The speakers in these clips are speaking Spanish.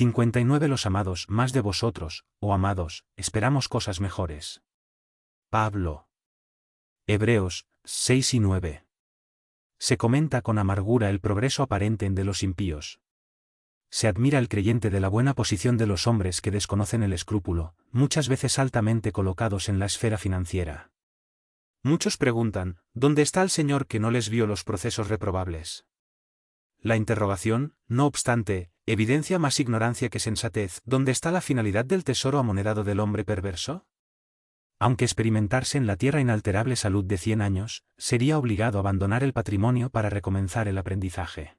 59 Los amados más de vosotros, oh amados, esperamos cosas mejores. Pablo. Hebreos 6 y 9. Se comenta con amargura el progreso aparente de los impíos. Se admira el creyente de la buena posición de los hombres que desconocen el escrúpulo, muchas veces altamente colocados en la esfera financiera. Muchos preguntan, ¿dónde está el Señor que no les vio los procesos reprobables? La interrogación, no obstante, evidencia más ignorancia que sensatez. ¿Dónde está la finalidad del tesoro amonedado del hombre perverso? Aunque experimentarse en la tierra inalterable salud de 100 años, sería obligado a abandonar el patrimonio para recomenzar el aprendizaje.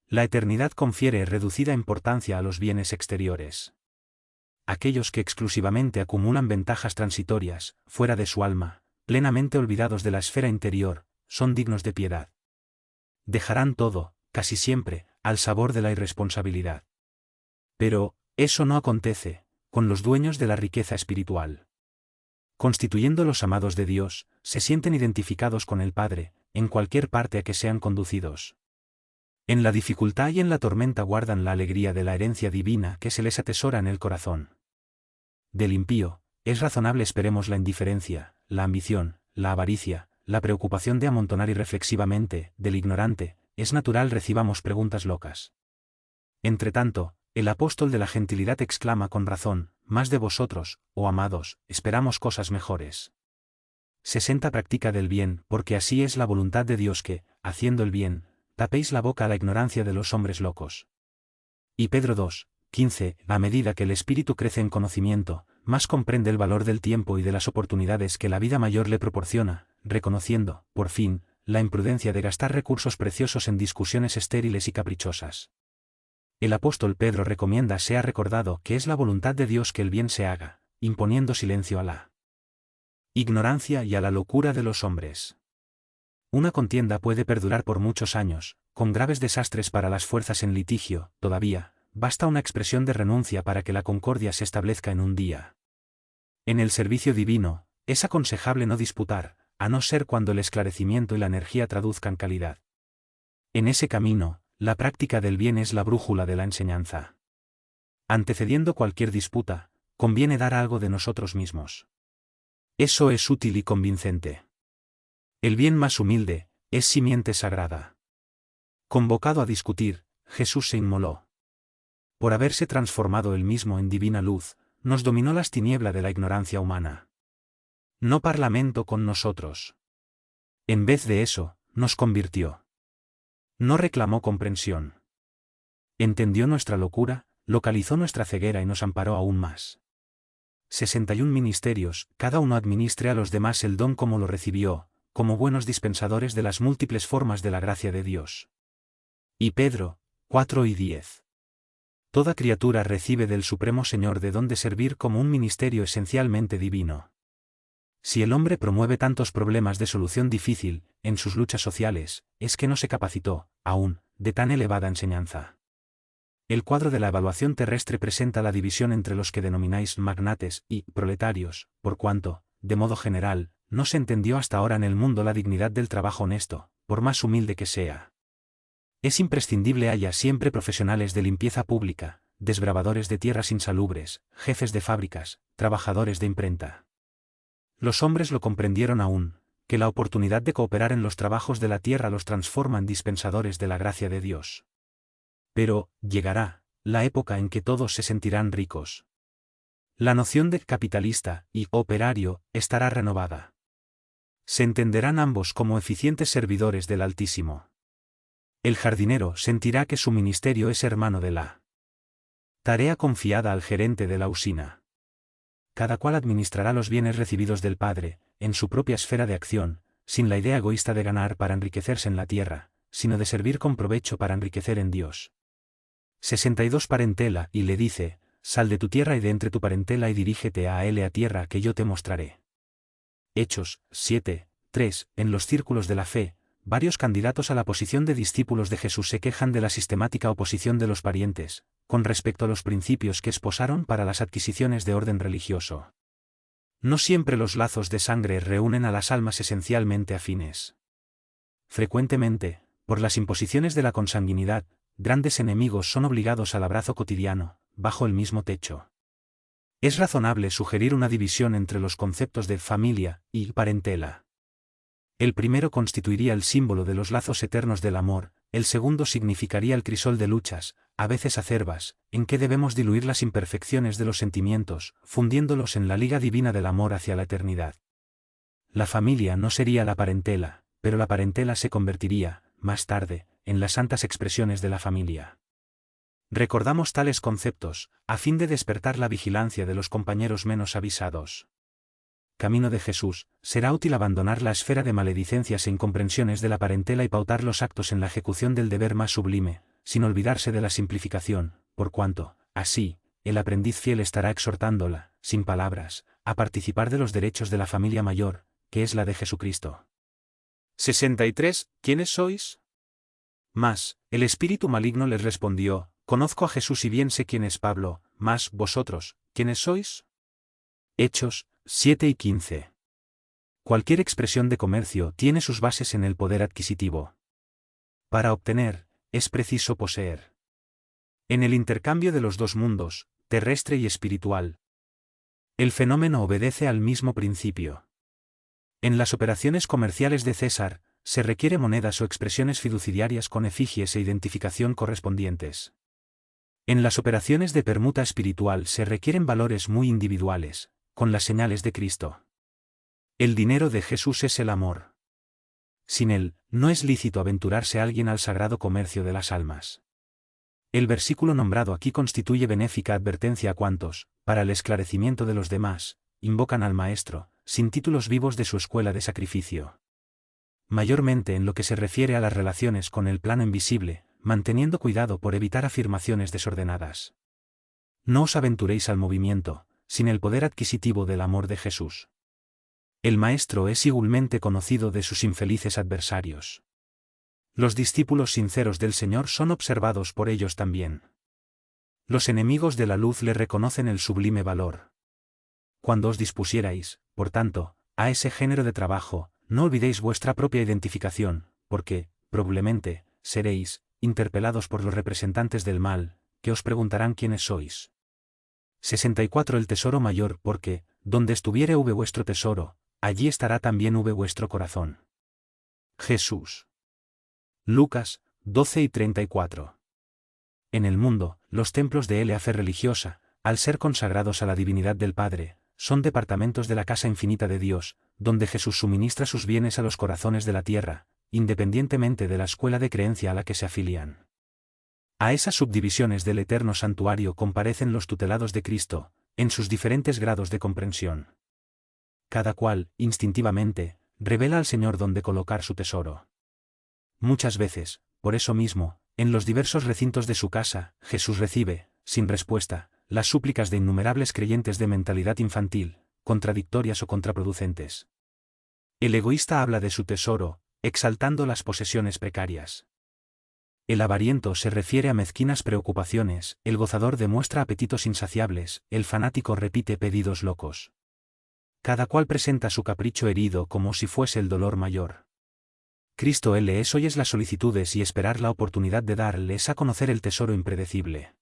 La eternidad confiere reducida importancia a los bienes exteriores. Aquellos que exclusivamente acumulan ventajas transitorias, fuera de su alma, plenamente olvidados de la esfera interior, son dignos de piedad. Dejarán todo, casi siempre, al sabor de la irresponsabilidad. Pero, eso no acontece con los dueños de la riqueza espiritual. Constituyendo los amados de Dios, se sienten identificados con el Padre, en cualquier parte a que sean conducidos. En la dificultad y en la tormenta guardan la alegría de la herencia divina que se les atesora en el corazón. Del impío, es razonable esperemos la indiferencia, la ambición, la avaricia, la preocupación de amontonar irreflexivamente. Del ignorante, es natural recibamos preguntas locas. Entretanto, el apóstol de la gentilidad exclama con razón, más de vosotros, oh amados, esperamos cosas mejores. 60 Practica del bien, porque así es la voluntad de Dios que, haciendo el bien, tapéis la boca a la ignorancia de los hombres locos. Y Pedro 2, 15. A medida que el espíritu crece en conocimiento, más comprende el valor del tiempo y de las oportunidades que la vida mayor le proporciona, reconociendo, por fin, la imprudencia de gastar recursos preciosos en discusiones estériles y caprichosas. El apóstol Pedro recomienda sea recordado que es la voluntad de Dios que el bien se haga, imponiendo silencio a la ignorancia y a la locura de los hombres. Una contienda puede perdurar por muchos años, con graves desastres para las fuerzas en litigio. Todavía, basta una expresión de renuncia para que la concordia se establezca en un día. En el servicio divino, es aconsejable no disputar, a no ser cuando el esclarecimiento y la energía traduzcan calidad. En ese camino, la práctica del bien es la brújula de la enseñanza. Antecediendo cualquier disputa, conviene dar algo de nosotros mismos. Eso es útil y convincente. El bien más humilde, es simiente sagrada. Convocado a discutir, Jesús se inmoló. Por haberse transformado él mismo en divina luz, nos dominó las tinieblas de la ignorancia humana. No parlamento con nosotros. En vez de eso, nos convirtió. No reclamó comprensión. Entendió nuestra locura, localizó nuestra ceguera y nos amparó aún más. 61 Ministerios, cada uno administre a los demás el don como lo recibió, como buenos dispensadores de las múltiples formas de la gracia de Dios. Y Pedro, 4 y 10. Toda criatura recibe del Supremo Señor de don de servir como un ministerio esencialmente divino. Si el hombre promueve tantos problemas de solución difícil, en sus luchas sociales, es que no se capacitó, aún, de tan elevada enseñanza. El cuadro de la evaluación terrestre presenta la división entre los que denomináis magnates y proletarios, por cuanto, de modo general, no se entendió hasta ahora en el mundo la dignidad del trabajo honesto, por más humilde que sea. Es imprescindible haya siempre profesionales de limpieza pública, desbravadores de tierras insalubres, jefes de fábricas, trabajadores de imprenta. Los hombres lo comprendieron aún, que la oportunidad de cooperar en los trabajos de la tierra los transforma en dispensadores de la gracia de Dios. Pero, llegará la época en que todos se sentirán ricos. La noción de capitalista y operario estará renovada. Se entenderán ambos como eficientes servidores del Altísimo. El jardinero sentirá que su ministerio es hermano de la tarea confiada al gerente de la usina. Cada cual administrará los bienes recibidos del Padre, en su propia esfera de acción, sin la idea egoísta de ganar para enriquecerse en la tierra, sino de servir con provecho para enriquecer en Dios. 62 Parentela, y le dice, sal de tu tierra y de entre tu parentela y dirígete a él a tierra que yo te mostraré. Hechos 7, 3. En los círculos de la fe, varios candidatos a la posición de discípulos de Jesús se quejan de la sistemática oposición de los parientes, con respecto a los principios que esposaron para las adquisiciones de orden religioso. No siempre los lazos de sangre reúnen a las almas esencialmente afines. Frecuentemente, por las imposiciones de la consanguinidad, grandes enemigos son obligados al abrazo cotidiano, bajo el mismo techo. Es razonable sugerir una división entre los conceptos de familia y parentela. El primero constituiría el símbolo de los lazos eternos del amor, el segundo significaría el crisol de luchas, a veces acerbas, en que debemos diluir las imperfecciones de los sentimientos, fundiéndolos en la liga divina del amor hacia la eternidad. La familia no sería la parentela, pero la parentela se convertiría, más tarde, en las santas expresiones de la familia. Recordamos tales conceptos, a fin de despertar la vigilancia de los compañeros menos avisados. Camino de Jesús, será útil abandonar la esfera de maledicencias e incomprensiones de la parentela y pautar los actos en la ejecución del deber más sublime, sin olvidarse de la simplificación, por cuanto, así, el aprendiz fiel estará exhortándola, sin palabras, a participar de los derechos de la familia mayor, que es la de Jesucristo. 63. ¿Quiénes sois? Mas, el espíritu maligno les respondió: Conozco a Jesús y bien sé quién es Pablo, mas, vosotros, ¿quiénes sois? Hechos 7 y 15. Cualquier expresión de comercio tiene sus bases en el poder adquisitivo. Para obtener, es preciso poseer. En el intercambio de los dos mundos, terrestre y espiritual, el fenómeno obedece al mismo principio. En las operaciones comerciales de César, se requiere monedas o expresiones fiduciarias con efigies e identificación correspondientes. En las operaciones de permuta espiritual se requieren valores muy individuales, con las señales de Cristo. El dinero de Jesús es el amor. Sin él, no es lícito aventurarse a alguien al sagrado comercio de las almas. El versículo nombrado aquí constituye benéfica advertencia a cuantos, para el esclarecimiento de los demás, invocan al Maestro, sin títulos vivos de su escuela de sacrificio. Mayormente en lo que se refiere a las relaciones con el plano invisible, manteniendo cuidado por evitar afirmaciones desordenadas. No os aventuréis al movimiento, sin el poder adquisitivo del amor de Jesús. El Maestro es igualmente conocido de sus infelices adversarios. Los discípulos sinceros del Señor son observados por ellos también. Los enemigos de la luz le reconocen el sublime valor. Cuando os dispusierais, por tanto, a ese género de trabajo, no olvidéis vuestra propia identificación, porque, probablemente, seréis interpelados por los representantes del mal, que os preguntarán quiénes sois. 64. El tesoro mayor, porque, donde estuviere vuestro tesoro, allí estará también vuestro corazón. Jesús. Lucas 12 y 34. En el mundo, los templos de la fe religiosa, al ser consagrados a la divinidad del Padre, son departamentos de la casa infinita de Dios, donde Jesús suministra sus bienes a los corazones de la tierra, independientemente de la escuela de creencia a la que se afilian. A esas subdivisiones del eterno santuario comparecen los tutelados de Cristo, en sus diferentes grados de comprensión. Cada cual, instintivamente, revela al Señor dónde colocar su tesoro. Muchas veces, por eso mismo, en los diversos recintos de su casa, Jesús recibe, sin respuesta, las súplicas de innumerables creyentes de mentalidad infantil, contradictorias o contraproducentes. El egoísta habla de su tesoro, exaltando las posesiones precarias. El avariento se refiere a mezquinas preocupaciones, el gozador demuestra apetitos insaciables, el fanático repite pedidos locos. Cada cual presenta su capricho herido como si fuese el dolor mayor. Cristo hoy es las solicitudes y esperar la oportunidad de darles a conocer el tesoro impredecible.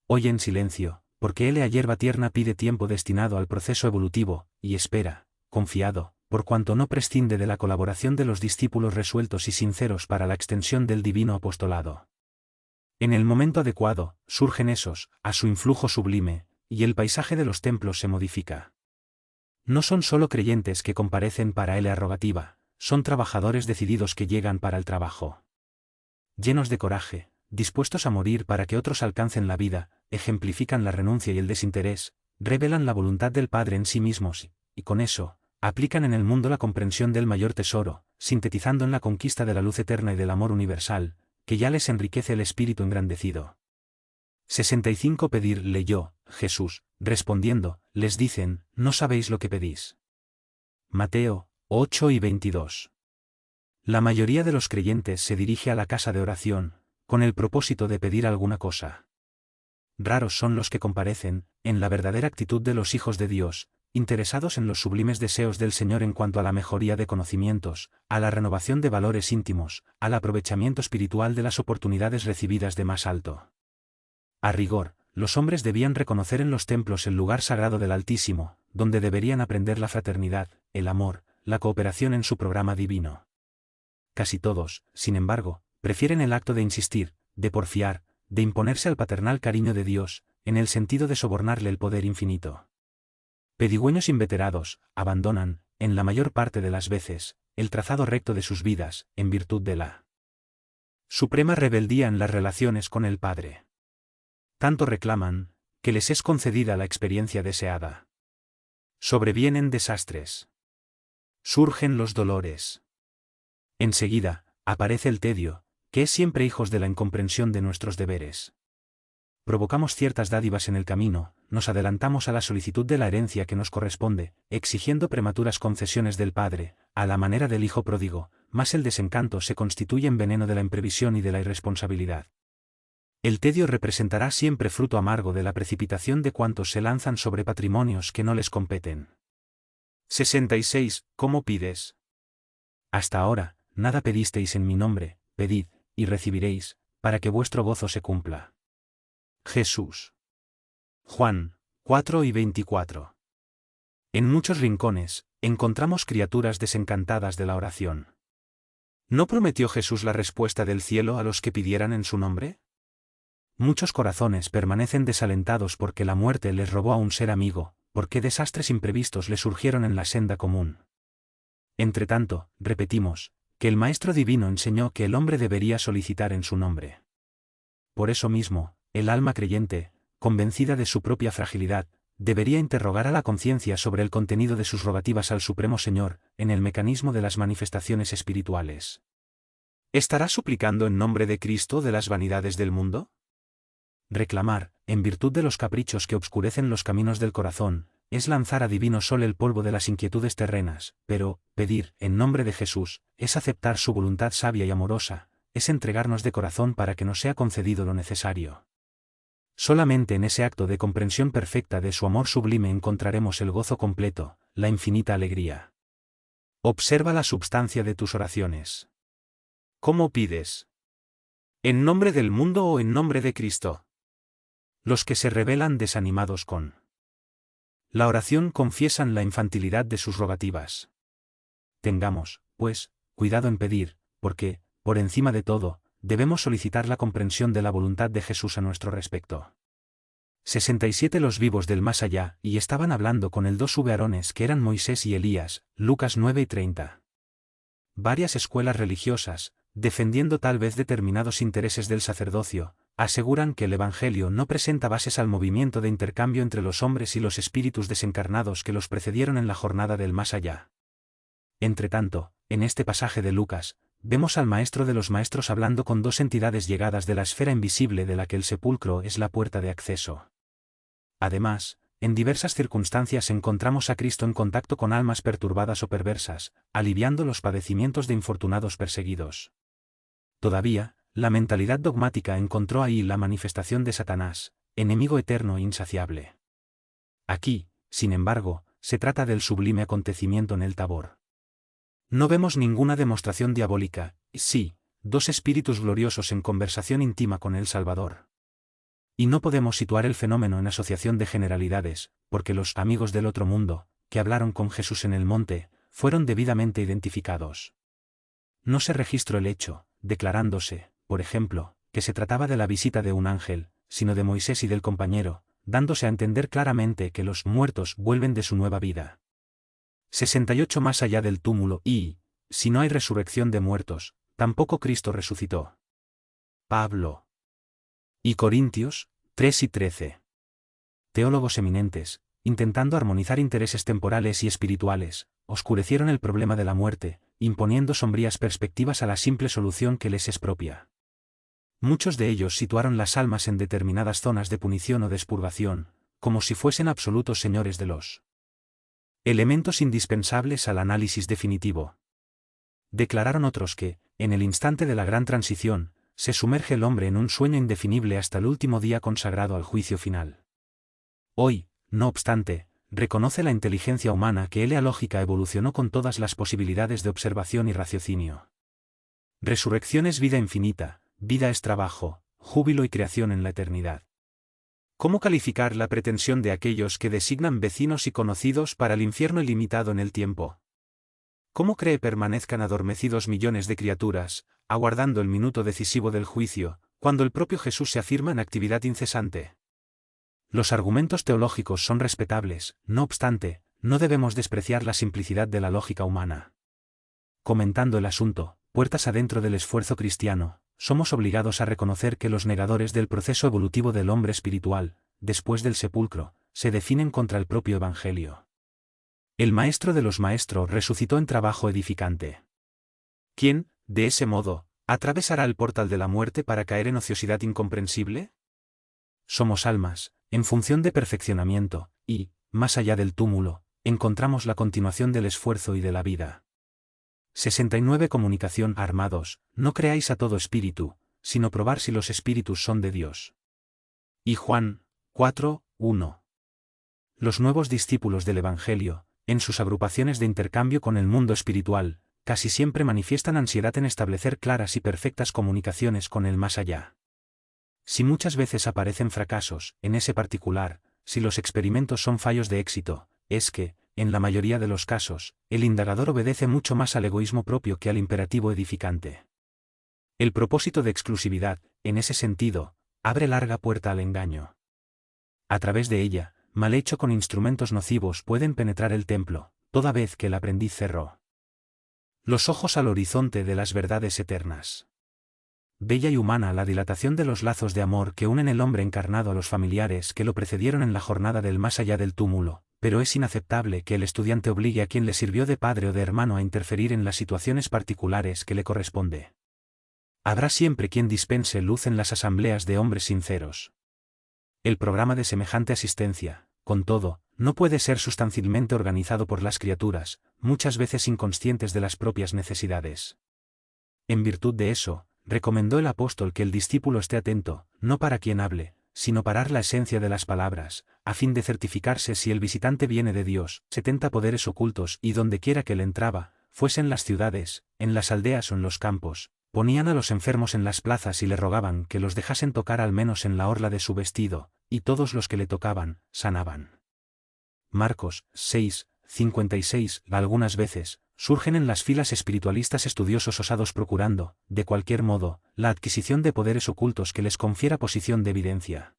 Oye en silencio, porque a hierba tierna pide tiempo destinado al proceso evolutivo, y espera, confiado, por cuanto no prescinde de la colaboración de los discípulos resueltos y sinceros para la extensión del divino apostolado. En el momento adecuado, surgen esos, a su influjo sublime, y el paisaje de los templos se modifica. No son solo creyentes que comparecen para la rogativa, son trabajadores decididos que llegan para el trabajo. Llenos de coraje, dispuestos a morir para que otros alcancen la vida, ejemplifican la renuncia y el desinterés, revelan la voluntad del Padre en sí mismos, y con eso, aplican en el mundo la comprensión del mayor tesoro, sintetizando en la conquista de la luz eterna y del amor universal, que ya les enriquece el espíritu engrandecido. 65. Pedirle yo, Jesús, respondiendo, les dicen, no sabéis lo que pedís. Mateo 8 y 22. La mayoría de los creyentes se dirige a la casa de oración, con el propósito de pedir alguna cosa. Raros son los que comparecen, en la verdadera actitud de los hijos de Dios, interesados en los sublimes deseos del Señor en cuanto a la mejoría de conocimientos, a la renovación de valores íntimos, al aprovechamiento espiritual de las oportunidades recibidas de más alto. A rigor, los hombres debían reconocer en los templos el lugar sagrado del Altísimo, donde deberían aprender la fraternidad, el amor, la cooperación en su programa divino. Casi todos, sin embargo, prefieren el acto de insistir, de porfiar, de imponerse al paternal cariño de Dios, en el sentido de sobornarle el poder infinito. Pedigüeños inveterados, abandonan, en la mayor parte de las veces, el trazado recto de sus vidas, en virtud de la suprema rebeldía en las relaciones con el Padre. Tanto reclaman, que les es concedida la experiencia deseada. Sobrevienen desastres. Surgen los dolores. Enseguida, aparece el tedio, que es siempre hijos de la incomprensión de nuestros deberes. Provocamos ciertas dádivas en el camino, nos adelantamos a la solicitud de la herencia que nos corresponde, exigiendo prematuras concesiones del Padre, a la manera del Hijo pródigo, mas el desencanto se constituye en veneno de la imprevisión y de la irresponsabilidad. El tedio representará siempre fruto amargo de la precipitación de cuantos se lanzan sobre patrimonios que no les competen. 66. ¿Cómo pides? Hasta ahora, nada pedisteis en mi nombre, pedid, y recibiréis, para que vuestro gozo se cumpla. Jesús. Juan 4:24. En muchos rincones, encontramos criaturas desencantadas de la oración. ¿No prometió Jesús la respuesta del cielo a los que pidieran en su nombre? Muchos corazones permanecen desalentados porque la muerte les robó a un ser amigo, porque desastres imprevistos le surgieron en la senda común. Entretanto, repetimos, que el Maestro Divino enseñó que el hombre debería solicitar en su nombre. Por eso mismo, el alma creyente, convencida de su propia fragilidad, debería interrogar a la conciencia sobre el contenido de sus rogativas al Supremo Señor, en el mecanismo de las manifestaciones espirituales. ¿Estará suplicando en nombre de Cristo de las vanidades del mundo? Reclamar, en virtud de los caprichos que obscurecen los caminos del corazón, es lanzar a divino sol el polvo de las inquietudes terrenas, pero, pedir, en nombre de Jesús, es aceptar su voluntad sabia y amorosa, es entregarnos de corazón para que nos sea concedido lo necesario. Solamente en ese acto de comprensión perfecta de su amor sublime encontraremos el gozo completo, la infinita alegría. Observa la substancia de tus oraciones. ¿Cómo pides? ¿En nombre del mundo o en nombre de Cristo? Los que se rebelan desanimados con la oración confiesan la infantilidad de sus rogativas. Tengamos, pues, cuidado en pedir, porque, por encima de todo, debemos solicitar la comprensión de la voluntad de Jesús a nuestro respecto. 67 Los vivos del más allá, y estaban hablando con el dos varones que eran Moisés y Elías, Lucas 9:30. Varias escuelas religiosas, defendiendo tal vez determinados intereses del sacerdocio, aseguran que el Evangelio no presenta bases al movimiento de intercambio entre los hombres y los espíritus desencarnados que los precedieron en la jornada del más allá. Entretanto, en este pasaje de Lucas, vemos al Maestro de los Maestros hablando con dos entidades llegadas de la esfera invisible de la que el sepulcro es la puerta de acceso. Además, en diversas circunstancias encontramos a Cristo en contacto con almas perturbadas o perversas, aliviando los padecimientos de infortunados perseguidos. Todavía, la mentalidad dogmática encontró ahí la manifestación de Satanás, enemigo eterno e insaciable. Aquí, sin embargo, se trata del sublime acontecimiento en el Tabor. No vemos ninguna demostración diabólica, sí, dos espíritus gloriosos en conversación íntima con el Salvador. Y no podemos situar el fenómeno en asociación de generalidades, porque los amigos del otro mundo, que hablaron con Jesús en el monte, fueron debidamente identificados. No se registró el hecho, declarándose, por ejemplo, que se trataba de la visita de un ángel, sino de Moisés y del compañero, dándose a entender claramente que los muertos vuelven de su nueva vida. 68 Más allá del túmulo y, si no hay resurrección de muertos, tampoco Cristo resucitó. Pablo. Y Corintios 3:13. Teólogos eminentes, intentando armonizar intereses temporales y espirituales, oscurecieron el problema de la muerte, imponiendo sombrías perspectivas a la simple solución que les es propia. Muchos de ellos situaron las almas en determinadas zonas de punición o de expurgación, como si fuesen absolutos señores de los elementos indispensables al análisis definitivo. Declararon otros que, en el instante de la gran transición, se sumerge el hombre en un sueño indefinible hasta el último día consagrado al juicio final. Hoy, no obstante, reconoce la inteligencia humana que la lógica evolucionó con todas las posibilidades de observación y raciocinio. Resurrección es vida infinita, vida es trabajo, júbilo y creación en la eternidad. ¿Cómo calificar la pretensión de aquellos que designan vecinos y conocidos para el infierno ilimitado en el tiempo? ¿Cómo cree permanezcan adormecidos millones de criaturas, aguardando el minuto decisivo del juicio, cuando el propio Jesús se afirma en actividad incesante? Los argumentos teológicos son respetables, no obstante, no debemos despreciar la simplicidad de la lógica humana. Comentando el asunto, puertas adentro del esfuerzo cristiano, somos obligados a reconocer que los negadores del proceso evolutivo del hombre espiritual, después del sepulcro, se definen contra el propio Evangelio. El Maestro de los Maestros resucitó en trabajo edificante. ¿Quién, de ese modo, atravesará el portal de la muerte para caer en ociosidad incomprensible? Somos almas, en función de perfeccionamiento, y, más allá del túmulo, encontramos la continuación del esfuerzo y de la vida. 69 Comunicación armados, no creáis a todo espíritu, sino probar si los espíritus son de Dios. Y Juan 4:1. Los nuevos discípulos del Evangelio, en sus agrupaciones de intercambio con el mundo espiritual, casi siempre manifiestan ansiedad en establecer claras y perfectas comunicaciones con el más allá. Si muchas veces aparecen fracasos, en ese particular, si los experimentos son fallos de éxito, es que, en la mayoría de los casos, el indagador obedece mucho más al egoísmo propio que al imperativo edificante. El propósito de exclusividad, en ese sentido, abre larga puerta al engaño. A través de ella, mal hecho con instrumentos nocivos pueden penetrar el templo, toda vez que el aprendiz cerró los ojos al horizonte de las verdades eternas. Bella y humana la dilatación de los lazos de amor que unen el hombre encarnado a los familiares que lo precedieron en la jornada del más allá del túmulo, pero es inaceptable que el estudiante obligue a quien le sirvió de padre o de hermano a interferir en las situaciones particulares que le corresponde. Habrá siempre quien dispense luz en las asambleas de hombres sinceros. El programa de semejante asistencia, con todo, no puede ser sustancialmente organizado por las criaturas, muchas veces inconscientes de las propias necesidades. En virtud de eso, recomendó el apóstol que el discípulo esté atento, no para quien hable, sino parar la esencia de las palabras, a fin de certificarse si el visitante viene de Dios. 70 Poderes ocultos y dondequiera que él entraba, fuesen las ciudades, en las aldeas o en los campos, ponían a los enfermos en las plazas y le rogaban que los dejasen tocar al menos en la orla de su vestido, y todos los que le tocaban, sanaban. Marcos 6:56. Algunas veces, surgen en las filas espiritualistas estudiosos osados procurando, de cualquier modo, la adquisición de poderes ocultos que les confiera posición de evidencia.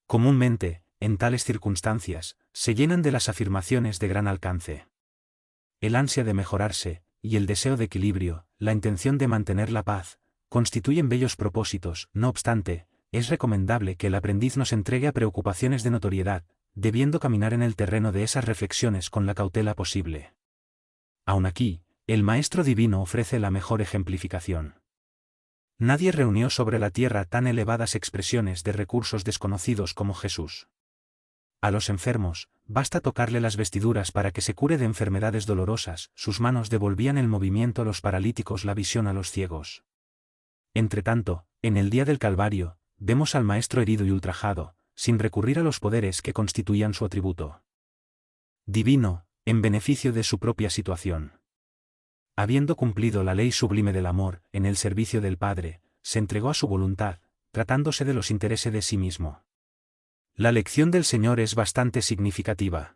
Comúnmente, en tales circunstancias, se llenan de las afirmaciones de gran alcance. El ansia de mejorarse, y el deseo de equilibrio, la intención de mantener la paz, constituyen bellos propósitos. No obstante, es recomendable que el aprendiz no se entregue a preocupaciones de notoriedad, debiendo caminar en el terreno de esas reflexiones con la cautela posible. Aun aquí, el Maestro Divino ofrece la mejor ejemplificación. Nadie reunió sobre la tierra tan elevadas expresiones de recursos desconocidos como Jesús. A los enfermos, basta tocarle las vestiduras para que se cure de enfermedades dolorosas, sus manos devolvían el movimiento a los paralíticos, la visión a los ciegos. Entretanto, en el día del Calvario, vemos al Maestro herido y ultrajado, sin recurrir a los poderes que constituían su atributo divino, en beneficio de su propia situación. Habiendo cumplido la ley sublime del amor, en el servicio del Padre, se entregó a su voluntad, tratándose de los intereses de sí mismo. La lección del Señor es bastante significativa.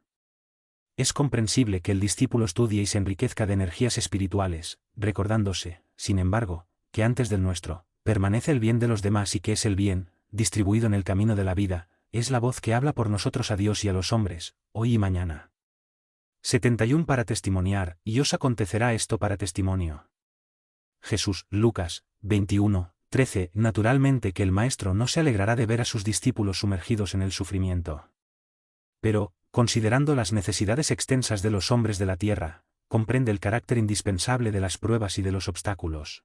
Es comprensible que el discípulo estudie y se enriquezca de energías espirituales, recordándose, sin embargo, que antes del nuestro, permanece el bien de los demás y que es el bien, distribuido en el camino de la vida, es la voz que habla por nosotros a Dios y a los hombres, hoy y mañana. 71 Para testimoniar, y os acontecerá esto para testimonio. Jesús, Lucas 21:13. Naturalmente que el Maestro no se alegrará de ver a sus discípulos sumergidos en el sufrimiento. Pero, considerando las necesidades extensas de los hombres de la tierra, comprende el carácter indispensable de las pruebas y de los obstáculos.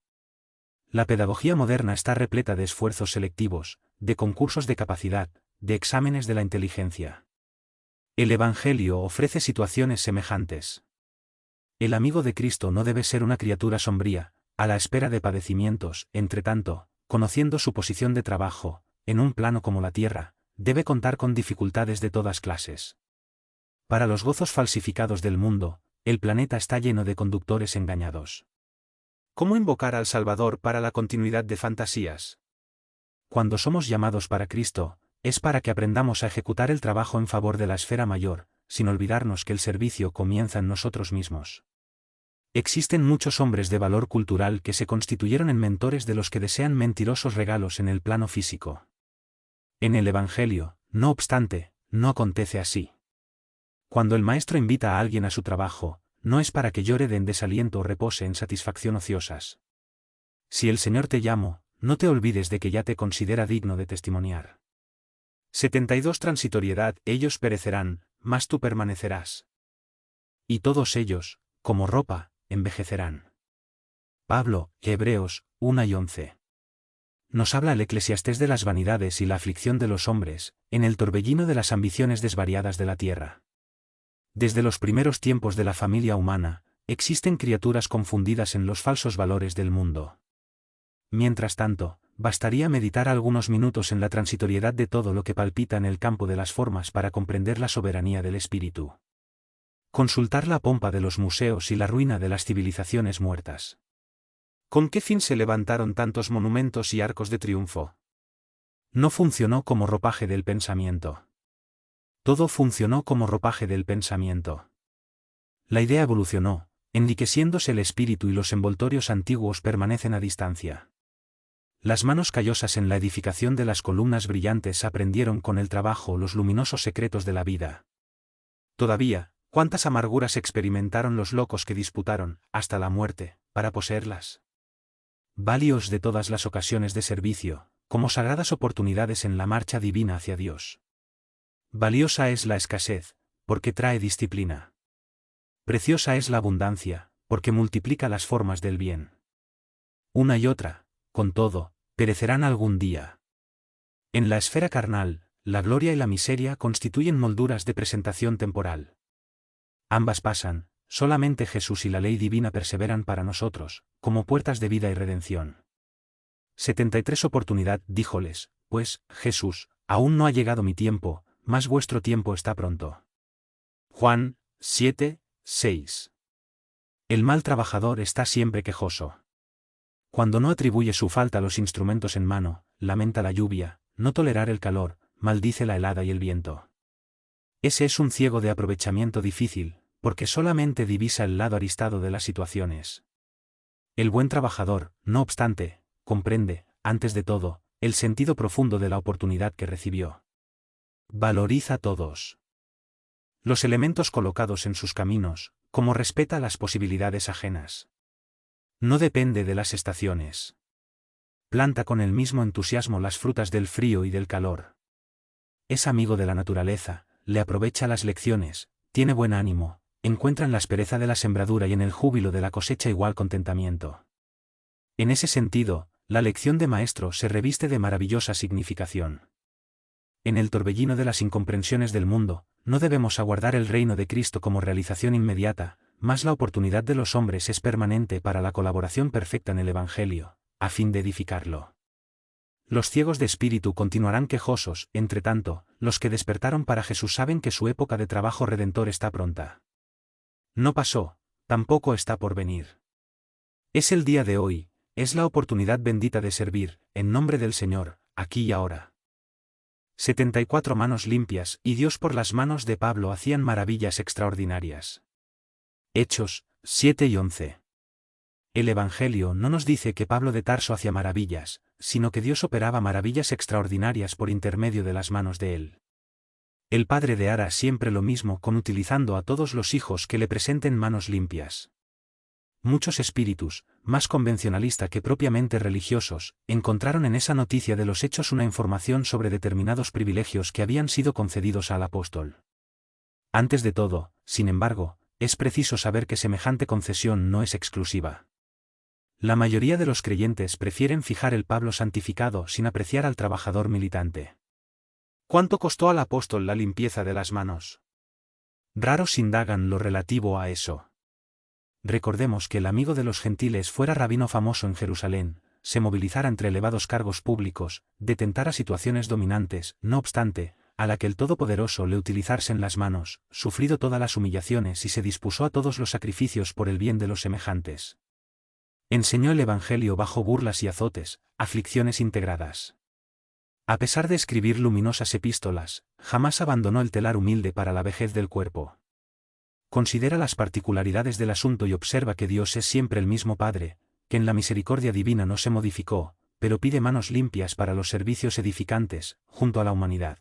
La pedagogía moderna está repleta de esfuerzos selectivos, de concursos de capacidad, de exámenes de la inteligencia. El Evangelio ofrece situaciones semejantes. El amigo de Cristo no debe ser una criatura sombría, a la espera de padecimientos. Entretanto, conociendo su posición de trabajo, en un plano como la tierra, debe contar con dificultades de todas clases. Para los gozos falsificados del mundo, el planeta está lleno de conductores engañados. ¿Cómo invocar al Salvador para la continuidad de fantasías? Cuando somos llamados para Cristo, es para que aprendamos a ejecutar el trabajo en favor de la esfera mayor, sin olvidarnos que el servicio comienza en nosotros mismos. Existen muchos hombres de valor cultural que se constituyeron en mentores de los que desean mentirosos regalos en el plano físico. En el Evangelio, no obstante, no acontece así. Cuando el maestro invita a alguien a su trabajo, no es para que llore de en desaliento o repose en satisfacción ociosas. Si el Señor te llamó, no te olvides de que ya te considera digno de testimoniar. 72 Transitoriedad. Ellos perecerán, mas tú permanecerás. Y todos ellos, como ropa, envejecerán. Pablo, Hebreos 1 y 11. Nos habla el Eclesiastés de las vanidades y la aflicción de los hombres, en el torbellino de las ambiciones desvariadas de la tierra. Desde los primeros tiempos de la familia humana, existen criaturas confundidas en los falsos valores del mundo. Mientras tanto, bastaría meditar algunos minutos en la transitoriedad de todo lo que palpita en el campo de las formas para comprender la soberanía del espíritu. Consultar la pompa de los museos y la ruina de las civilizaciones muertas. ¿Con qué fin se levantaron tantos monumentos y arcos de triunfo? No funcionó como ropaje del pensamiento. Todo funcionó como ropaje del pensamiento. La idea evolucionó, enriqueciéndose el espíritu y los envoltorios antiguos permanecen a distancia. Las manos callosas en la edificación de las columnas brillantes aprendieron con el trabajo los luminosos secretos de la vida. Todavía, ¿cuántas amarguras experimentaron los locos que disputaron, hasta la muerte, para poseerlas? Valíos de todas las ocasiones de servicio, como sagradas oportunidades en la marcha divina hacia Dios. Valiosa es la escasez, porque trae disciplina. Preciosa es la abundancia, porque multiplica las formas del bien. Una y otra, con todo, perecerán algún día. En la esfera carnal, la gloria y la miseria constituyen molduras de presentación temporal. Ambas pasan, solamente Jesús y la ley divina perseveran para nosotros, como puertas de vida y redención. 73 Oportunidad. Díjoles, pues, Jesús, aún no ha llegado mi tiempo, mas vuestro tiempo está pronto. Juan 7, 6. El mal trabajador está siempre quejoso. Cuando no atribuye su falta a los instrumentos en mano, lamenta la lluvia, no tolerar el calor, maldice la helada y el viento. Ese es un ciego de aprovechamiento difícil, porque solamente divisa el lado aristado de las situaciones. El buen trabajador, no obstante, comprende, antes de todo, el sentido profundo de la oportunidad que recibió. Valoriza todos los elementos colocados en sus caminos, como respeta las posibilidades ajenas. No depende de las estaciones. Planta con el mismo entusiasmo las frutas del frío y del calor. Es amigo de la naturaleza, le aprovecha las lecciones, tiene buen ánimo, encuentra en la aspereza de la sembradura y en el júbilo de la cosecha igual contentamiento. En ese sentido, la lección de maestro se reviste de maravillosa significación. En el torbellino de las incomprensiones del mundo, no debemos aguardar el reino de Cristo como realización inmediata, mas la oportunidad de los hombres es permanente para la colaboración perfecta en el Evangelio, a fin de edificarlo. Los ciegos de espíritu continuarán quejosos, entre tanto, los que despertaron para Jesús saben que su época de trabajo redentor está pronta. No pasó, tampoco está por venir. Es el día de hoy, es la oportunidad bendita de servir, en nombre del Señor, aquí y ahora. 74 Manos limpias, y Dios por las manos de Pablo hacían maravillas extraordinarias. Hechos 7 y 11. El Evangelio no nos dice que Pablo de Tarso hacía maravillas, sino que Dios operaba maravillas extraordinarias por intermedio de las manos de él. El Padre de hará siempre lo mismo con utilizando a todos los hijos que le presenten manos limpias. Muchos espíritus, más convencionalista que propiamente religiosos, encontraron en esa noticia de los hechos una información sobre determinados privilegios que habían sido concedidos al apóstol. Antes de todo, sin embargo, es preciso saber que semejante concesión no es exclusiva. La mayoría de los creyentes prefieren fijar el Pablo santificado sin apreciar al trabajador militante. ¿Cuánto costó al apóstol la limpieza de las manos? Raros indagan lo relativo a eso. Recordemos que el amigo de los gentiles fuera rabino famoso en Jerusalén, se movilizara entre elevados cargos públicos, detentara situaciones dominantes, no obstante, a la que el Todopoderoso le utilizarse en las manos, sufrido todas las humillaciones y se dispuso a todos los sacrificios por el bien de los semejantes. Enseñó el Evangelio bajo burlas y azotes, aflicciones integradas. A pesar de escribir luminosas epístolas, jamás abandonó el telar humilde para la vejez del cuerpo. Considera las particularidades del asunto y observa que Dios es siempre el mismo Padre, que en la misericordia divina no se modificó, pero pide manos limpias para los servicios edificantes, junto a la humanidad.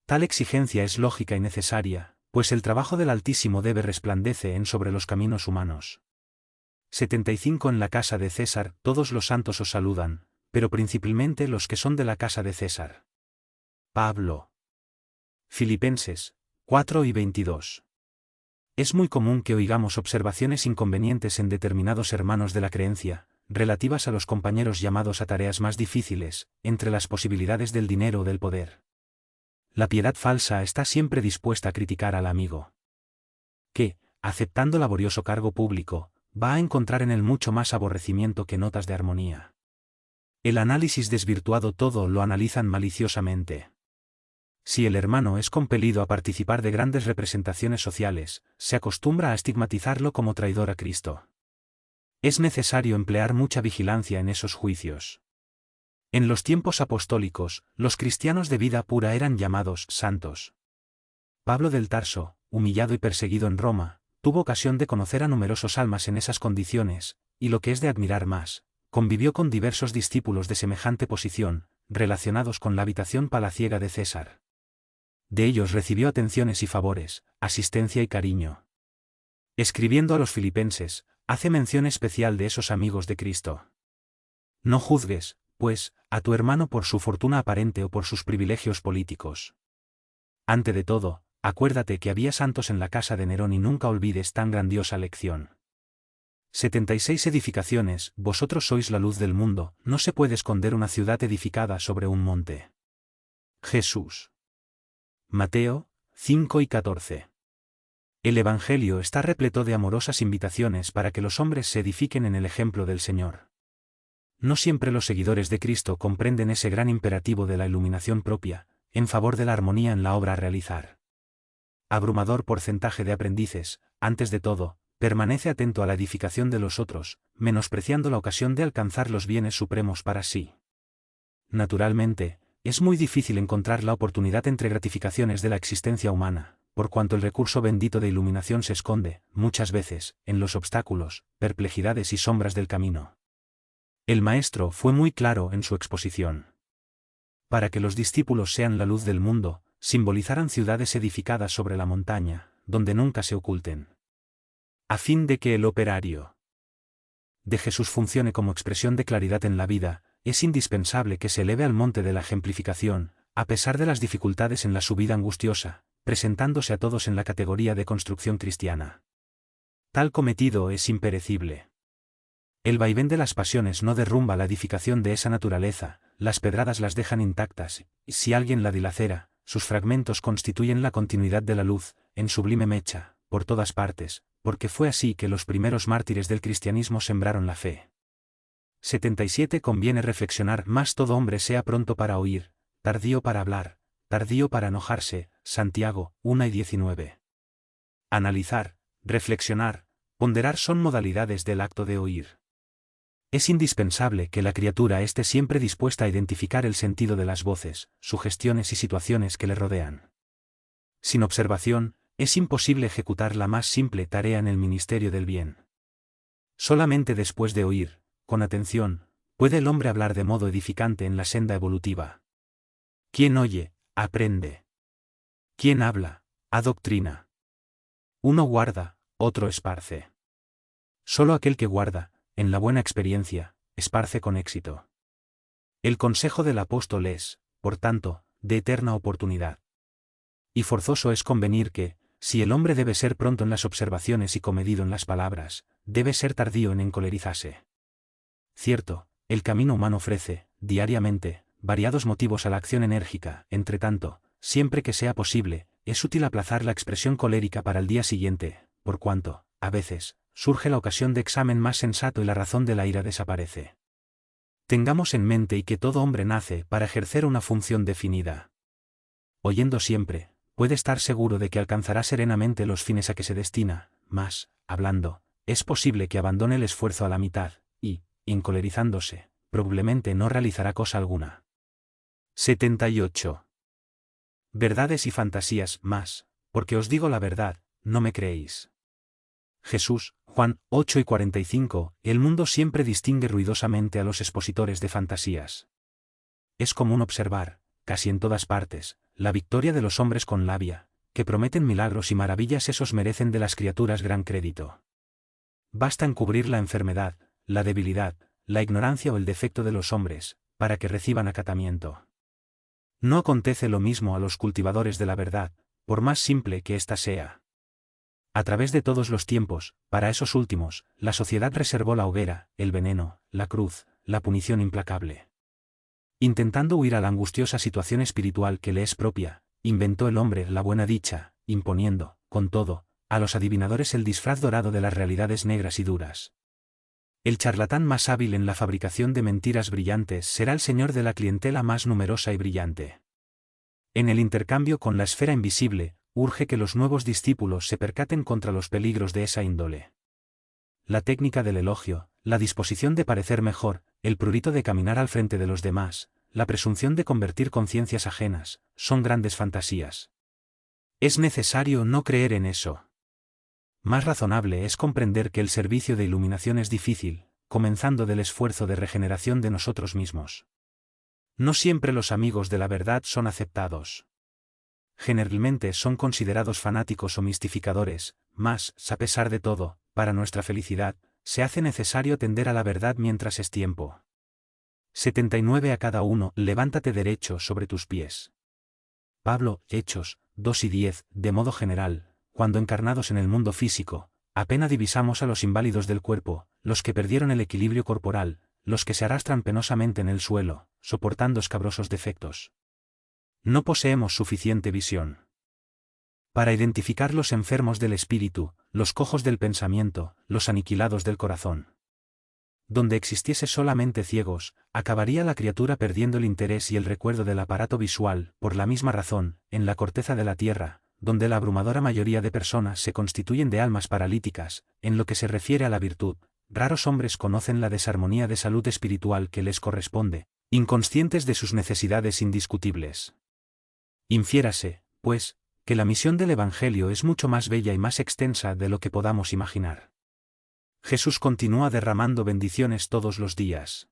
Tal exigencia es lógica y necesaria, pues el trabajo del Altísimo debe resplandece en sobre los caminos humanos. 75 En la casa de César, todos los santos os saludan, pero principalmente los que son de la casa de César. Pablo. Filipenses 4:22. Es muy común que oigamos observaciones inconvenientes en determinados hermanos de la creencia, relativas a los compañeros llamados a tareas más difíciles, entre las posibilidades del dinero o del poder. La piedad falsa está siempre dispuesta a criticar al amigo, que, aceptando laborioso cargo público, va a encontrar en él mucho más aborrecimiento que notas de armonía. El análisis desvirtuado todo lo analizan maliciosamente. Si el hermano es compelido a participar de grandes representaciones sociales, se acostumbra a estigmatizarlo como traidor a Cristo. Es necesario emplear mucha vigilancia en esos juicios. En los tiempos apostólicos, los cristianos de vida pura eran llamados santos. Pablo del Tarso, humillado y perseguido en Roma, tuvo ocasión de conocer a numerosos almas en esas condiciones, y lo que es de admirar más, convivió con diversos discípulos de semejante posición, relacionados con la habitación palaciega de César. De ellos recibió atenciones y favores, asistencia y cariño. Escribiendo a los filipenses, hace mención especial de esos amigos de Cristo. No juzgues, pues, a tu hermano por su fortuna aparente o por sus privilegios políticos. Ante de todo, acuérdate que había santos en la casa de Nerón y nunca olvides tan grandiosa lección. 76 Edificaciones, vosotros sois la luz del mundo, no se puede esconder una ciudad edificada sobre un monte. Jesús. Mateo 5:14. El Evangelio está repleto de amorosas invitaciones para que los hombres se edifiquen en el ejemplo del Señor. No siempre los seguidores de Cristo comprenden ese gran imperativo de la iluminación propia, en favor de la armonía en la obra a realizar. Abrumador porcentaje de aprendices, antes de todo, permanece atento a la edificación de los otros, menospreciando la ocasión de alcanzar los bienes supremos para sí. Naturalmente, es muy difícil encontrar la oportunidad entre gratificaciones de la existencia humana, por cuanto el recurso bendito de iluminación se esconde, muchas veces, en los obstáculos, perplejidades y sombras del camino. El Maestro fue muy claro en su exposición. Para que los discípulos sean la luz del mundo, simbolizarán ciudades edificadas sobre la montaña, donde nunca se oculten. A fin de que el operario de Jesús funcione como expresión de claridad en la vida, es indispensable que se eleve al monte de la ejemplificación, a pesar de las dificultades en la subida angustiosa, presentándose a todos en la categoría de construcción cristiana. Tal cometido es imperecible. El vaivén de las pasiones no derrumba la edificación de esa naturaleza, las pedradas las dejan intactas, y si alguien la dilacera, sus fragmentos constituyen la continuidad de la luz, en sublime mecha, por todas partes, porque fue así que los primeros mártires del cristianismo sembraron la fe. 77 Conviene reflexionar más todo hombre sea pronto para oír, tardío para hablar, tardío para enojarse, Santiago 1:19. Analizar, reflexionar, ponderar son modalidades del acto de oír. Es indispensable que la criatura esté siempre dispuesta a identificar el sentido de las voces, sugestiones y situaciones que le rodean. Sin observación, es imposible ejecutar la más simple tarea en el ministerio del bien. Solamente después de oír, con atención, puede el hombre hablar de modo edificante en la senda evolutiva. Quien oye, aprende. Quien habla, adoctrina. Uno guarda, otro esparce. Solo aquel que guarda, en la buena experiencia, esparce con éxito. El consejo del apóstol es, por tanto, de eterna oportunidad. Y forzoso es convenir que, si el hombre debe ser pronto en las observaciones y comedido en las palabras, debe ser tardío en encolerizarse. Cierto, el camino humano ofrece, diariamente, variados motivos a la acción enérgica, entre tanto, siempre que sea posible, es útil aplazar la expresión colérica para el día siguiente, por cuanto, a veces, surge la ocasión de examen más sensato y la razón de la ira desaparece. Tengamos en mente y que todo hombre nace para ejercer una función definida. oyendo siempre, puede estar seguro de que alcanzará serenamente los fines a que se destina, mas, hablando, es posible que abandone el esfuerzo a la mitad, y, encolerizándose, probablemente no realizará cosa alguna. 78. Verdades y fantasías, más, porque os digo la verdad, no me creéis. Jesús, Juan 8:45, el mundo siempre distingue ruidosamente a los expositores de fantasías. Es común observar, casi en todas partes, la victoria de los hombres con labia, que prometen milagros y maravillas, esos merecen de las criaturas gran crédito. Basta encubrir la enfermedad, la debilidad, la ignorancia o el defecto de los hombres, para que reciban acatamiento. No acontece lo mismo a los cultivadores de la verdad, por más simple que ésta sea. A través de todos los tiempos, para esos últimos, la sociedad reservó la hoguera, el veneno, la cruz, la punición implacable. Intentando huir a la angustiosa situación espiritual que le es propia, inventó el hombre la buena dicha, imponiendo, con todo, a los adivinadores el disfraz dorado de las realidades negras y duras. El charlatán más hábil en la fabricación de mentiras brillantes será el señor de la clientela más numerosa y brillante. En el intercambio con la esfera invisible, urge que los nuevos discípulos se percaten contra los peligros de esa índole. La técnica del elogio, la disposición de parecer mejor, el prurito de caminar al frente de los demás, la presunción de convertir conciencias ajenas, son grandes fantasías. Es necesario no creer en eso. Más razonable es comprender que el servicio de iluminación es difícil, comenzando del esfuerzo de regeneración de nosotros mismos. No siempre los amigos de la verdad son aceptados. Generalmente son considerados fanáticos o mistificadores, mas, a pesar de todo, para nuestra felicidad, se hace necesario tender a la verdad mientras es tiempo. 79 a cada uno, levántate derecho sobre tus pies. Pablo, Hechos 2:10, de modo general, cuando encarnados en el mundo físico, apenas divisamos a los inválidos del cuerpo, los que perdieron el equilibrio corporal, los que se arrastran penosamente en el suelo, soportando escabrosos defectos. No poseemos suficiente visión para identificar los enfermos del espíritu, los cojos del pensamiento, los aniquilados del corazón. Donde existiese solamente ciegos, acabaría la criatura perdiendo el interés y el recuerdo del aparato visual. Por la misma razón, en la corteza de la tierra, donde la abrumadora mayoría de personas se constituyen de almas paralíticas, en lo que se refiere a la virtud, raros hombres conocen la desarmonía de salud espiritual que les corresponde, inconscientes de sus necesidades indiscutibles. Infiérase, pues, que la misión del Evangelio es mucho más bella y más extensa de lo que podamos imaginar. Jesús continúa derramando bendiciones todos los días.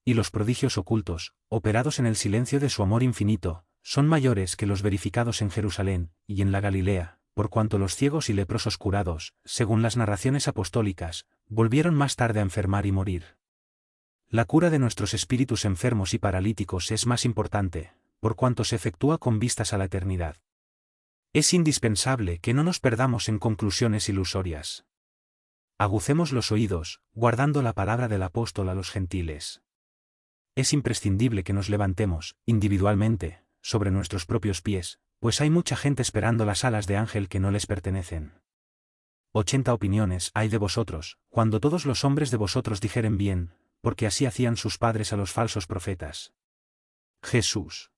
Y los prodigios ocultos, operados en el silencio de su amor infinito, son mayores que los verificados en Jerusalén y en la Galilea, por cuanto los ciegos y leprosos curados, según las narraciones apostólicas, volvieron más tarde a enfermar y morir. La cura de nuestros espíritus enfermos y paralíticos es más importante, por cuanto se efectúa con vistas a la eternidad. Es indispensable que no nos perdamos en conclusiones ilusorias. Agucemos los oídos, guardando la palabra del apóstol a los gentiles. Es imprescindible que nos levantemos, individualmente, sobre nuestros propios pies, pues hay mucha gente esperando las alas de ángel que no les pertenecen. 80 opiniones hay de vosotros, cuando todos los hombres de vosotros dijeren bien, porque así hacían sus padres a los falsos profetas. Jesús.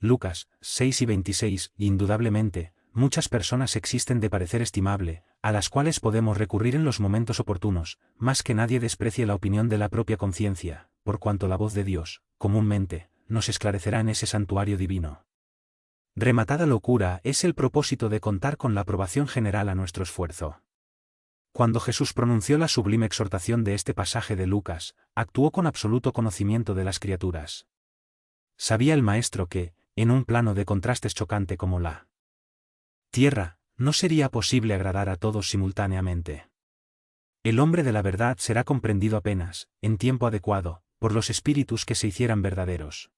Lucas 6:26, indudablemente, muchas personas existen de parecer estimable, a las cuales podemos recurrir en los momentos oportunos, más que nadie desprecie la opinión de la propia conciencia, por cuanto la voz de Dios, comúnmente, nos esclarecerá en ese santuario divino. Rematada locura es el propósito de contar con la aprobación general a nuestro esfuerzo. Cuando Jesús pronunció la sublime exhortación de este pasaje de Lucas, actuó con absoluto conocimiento de las criaturas. Sabía el Maestro que, en un plano de contrastes chocante como la tierra, no sería posible agradar a todos simultáneamente. El hombre de la verdad será comprendido apenas, en tiempo adecuado, por los espíritus que se hicieran verdaderos.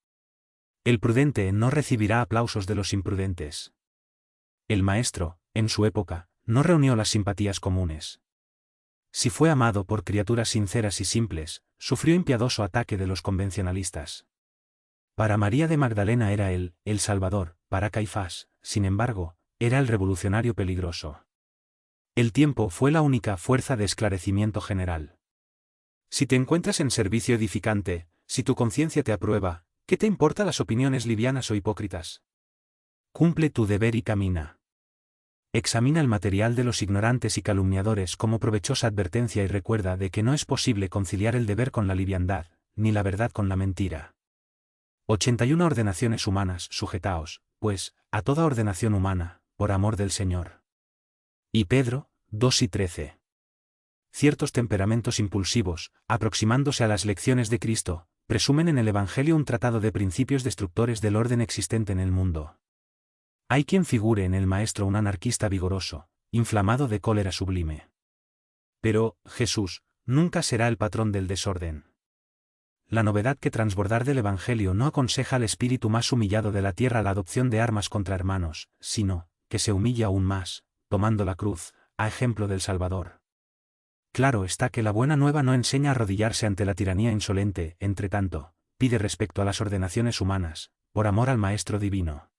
El prudente no recibirá aplausos de los imprudentes. El Maestro, en su época, no reunió las simpatías comunes. Si fue amado por criaturas sinceras y simples, sufrió impiadoso ataque de los convencionalistas. Para María de Magdalena era él, el Salvador, para Caifás, sin embargo, era el revolucionario peligroso. El tiempo fue la única fuerza de esclarecimiento general. Si te encuentras en servicio edificante, si tu conciencia te aprueba, ¿qué te importa las opiniones livianas o hipócritas? Cumple tu deber y camina. Examina el material de los ignorantes y calumniadores como provechosa advertencia y recuerda de que no es posible conciliar el deber con la liviandad, ni la verdad con la mentira. 81 ordenaciones humanas. Sujetaos, pues, a toda ordenación humana, por amor del Señor. Y Pedro, 2 y 13. Ciertos temperamentos impulsivos, aproximándose a las lecciones de Cristo, presumen en el Evangelio un tratado de principios destructores del orden existente en el mundo. Hay quien figure en el Maestro un anarquista vigoroso, inflamado de cólera sublime. Pero, Jesús, nunca será el patrón del desorden. La novedad que transbordar del Evangelio no aconseja al espíritu más humillado de la tierra la adopción de armas contra hermanos, sino, que se humilla aún más, tomando la cruz, a ejemplo del Salvador. Claro está que la buena nueva no enseña a arrodillarse ante la tiranía insolente, entre tanto, pide respecto a las ordenaciones humanas, por amor al Maestro Divino.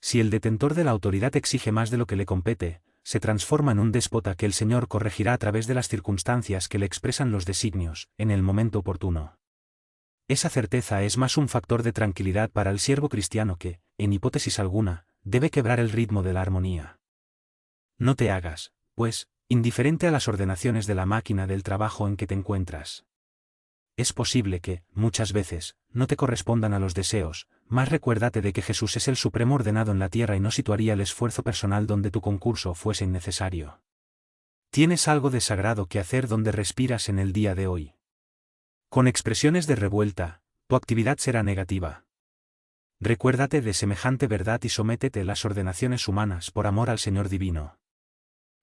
Si el detentor de la autoridad exige más de lo que le compete, se transforma en un déspota que el Señor corregirá a través de las circunstancias que le expresan los designios, en el momento oportuno. Esa certeza es más un factor de tranquilidad para el siervo cristiano que, en hipótesis alguna, debe quebrar el ritmo de la armonía. No te hagas, pues, indiferente a las ordenaciones de la máquina del trabajo en que te encuentras. Es posible que, muchas veces, no te correspondan a los deseos, mas recuérdate de que Jesús es el supremo ordenado en la tierra y no situaría el esfuerzo personal donde tu concurso fuese innecesario. Tienes algo de sagrado que hacer donde respiras en el día de hoy. Con expresiones de revuelta, tu actividad será negativa. Recuérdate de semejante verdad y sométete a las ordenaciones humanas por amor al Señor Divino.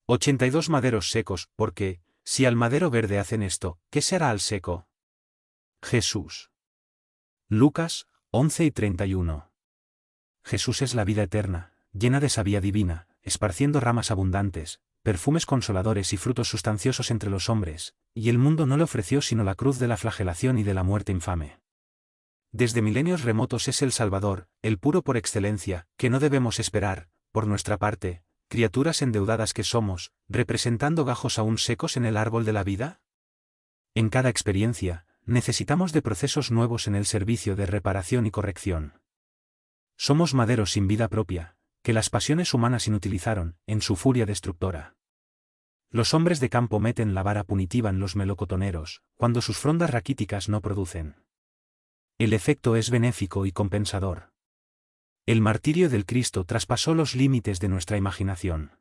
82 maderos secos, porque, si al madero verde hacen esto, ¿qué se hará al seco? Jesús. Lucas, 11 y 31. Jesús es la vida eterna, llena de savia divina, esparciendo ramas abundantes, perfumes consoladores y frutos sustanciosos entre los hombres, y el mundo no le ofreció sino la cruz de la flagelación y de la muerte infame. Desde milenios remotos es el Salvador, el puro por excelencia, que no debemos esperar, por nuestra parte, criaturas endeudadas que somos, representando gajos aún secos en el árbol de la vida. En cada experiencia, necesitamos de procesos nuevos en el servicio de reparación y corrección. Somos maderos sin vida propia, que las pasiones humanas inutilizaron, en su furia destructora. Los hombres de campo meten la vara punitiva en los melocotoneros, cuando sus frondas raquíticas no producen. El efecto es benéfico y compensador. El martirio del Cristo traspasó los límites de nuestra imaginación.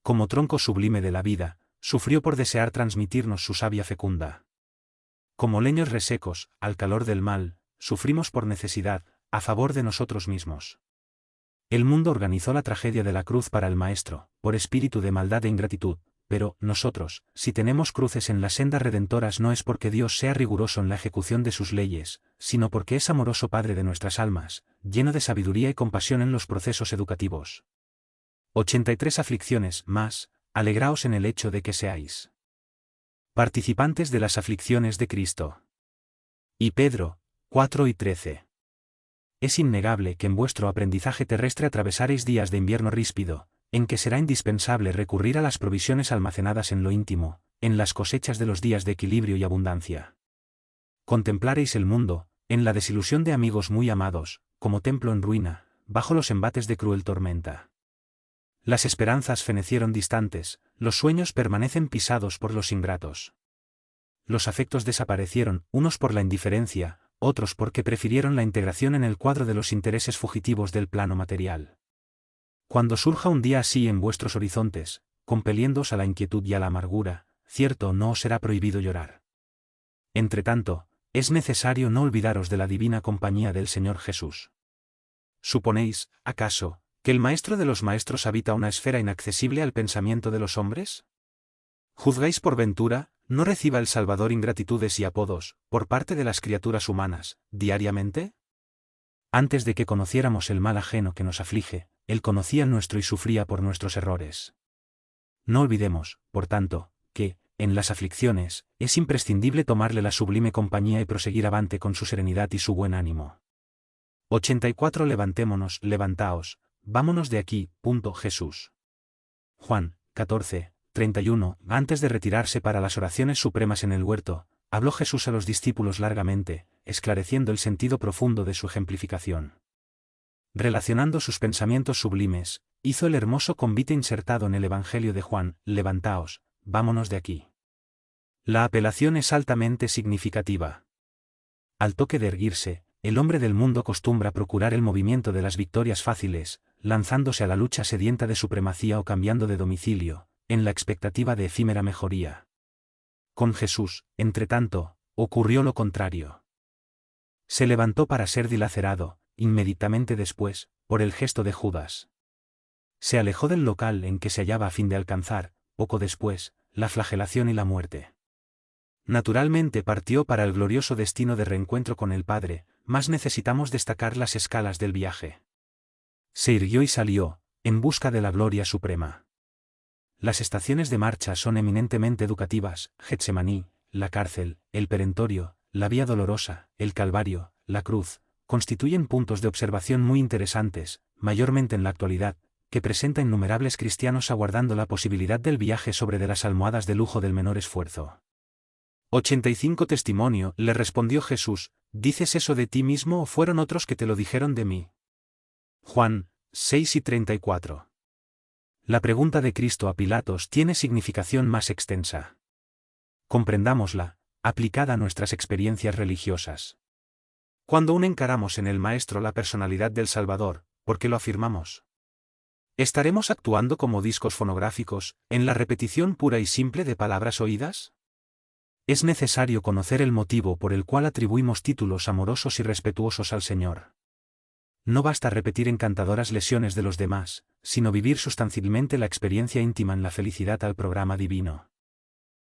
Como tronco sublime de la vida, sufrió por desear transmitirnos su savia fecunda. Como leños resecos, al calor del mal, sufrimos por necesidad, a favor de nosotros mismos. El mundo organizó la tragedia de la cruz para el Maestro, por espíritu de maldad e ingratitud, pero, nosotros, si tenemos cruces en las sendas redentoras no es porque Dios sea riguroso en la ejecución de sus leyes, sino porque es amoroso Padre de nuestras almas, lleno de sabiduría y compasión en los procesos educativos. 83 aflicciones más, alegraos en el hecho de que seáis participantes de las aflicciones de Cristo. Y Pedro, 4 y 13. Es innegable que en vuestro aprendizaje terrestre atravesaréis días de invierno ríspido, en que será indispensable recurrir a las provisiones almacenadas en lo íntimo, en las cosechas de los días de equilibrio y abundancia. Contemplaréis el mundo, en la desilusión de amigos muy amados, como templo en ruina, bajo los embates de cruel tormenta. Las esperanzas fenecieron distantes, los sueños permanecen pisados por los ingratos. Los afectos desaparecieron, unos por la indiferencia, otros porque prefirieron la integración en el cuadro de los intereses fugitivos del plano material. Cuando surja un día así en vuestros horizontes, compeliéndoos a la inquietud y a la amargura, cierto no os será prohibido llorar. Entretanto, es necesario no olvidaros de la divina compañía del Señor Jesús. ¿Suponéis, acaso, que el Maestro de los Maestros habita una esfera inaccesible al pensamiento de los hombres? ¿Juzgáis por ventura, no reciba el Salvador ingratitudes y apodos, por parte de las criaturas humanas, diariamente? Antes de que conociéramos el mal ajeno que nos aflige, Él conocía el nuestro y sufría por nuestros errores. No olvidemos, por tanto, que, en las aflicciones, es imprescindible tomarle la sublime compañía y proseguir avante con su serenidad y su buen ánimo. 84 Levantémonos, levantaos, vámonos de aquí. Jesús. Juan, 14, 31. Antes de retirarse para las oraciones supremas en el huerto, habló Jesús a los discípulos largamente, esclareciendo el sentido profundo de su ejemplificación. Relacionando sus pensamientos sublimes, hizo el hermoso convite insertado en el Evangelio de Juan: levantaos, vámonos de aquí. La apelación es altamente significativa. Al toque de erguirse, el hombre del mundo acostumbra procurar el movimiento de las victorias fáciles, lanzándose a la lucha sedienta de supremacía o cambiando de domicilio, en la expectativa de efímera mejoría. Con Jesús, entretanto, ocurrió lo contrario. Se levantó para ser dilacerado, inmediatamente después, por el gesto de Judas. Se alejó del local en que se hallaba a fin de alcanzar, poco después, la flagelación y la muerte. Naturalmente partió para el glorioso destino de reencuentro con el Padre, mas necesitamos destacar las escalas del viaje. Se irguió y salió, en busca de la gloria suprema. Las estaciones de marcha son eminentemente educativas: Getsemaní, la cárcel, el perentorio, la vía dolorosa, el Calvario, la cruz, constituyen puntos de observación muy interesantes, mayormente en la actualidad, que presenta innumerables cristianos aguardando la posibilidad del viaje sobre de las almohadas de lujo del menor esfuerzo. 85 Testimonio: le respondió Jesús: ¿dices eso de ti mismo o fueron otros que te lo dijeron de mí? Juan 6:34. La pregunta de Cristo a Pilatos tiene significación más extensa. Comprendámosla, aplicada a nuestras experiencias religiosas. Cuando aún encaramos en el Maestro la personalidad del Salvador, ¿por qué lo afirmamos? ¿Estaremos actuando como discos fonográficos, en la repetición pura y simple de palabras oídas? Es necesario conocer el motivo por el cual atribuimos títulos amorosos y respetuosos al Señor. No basta repetir encantadoras lesiones de los demás, sino vivir sustancialmente la experiencia íntima en la felicidad al programa divino.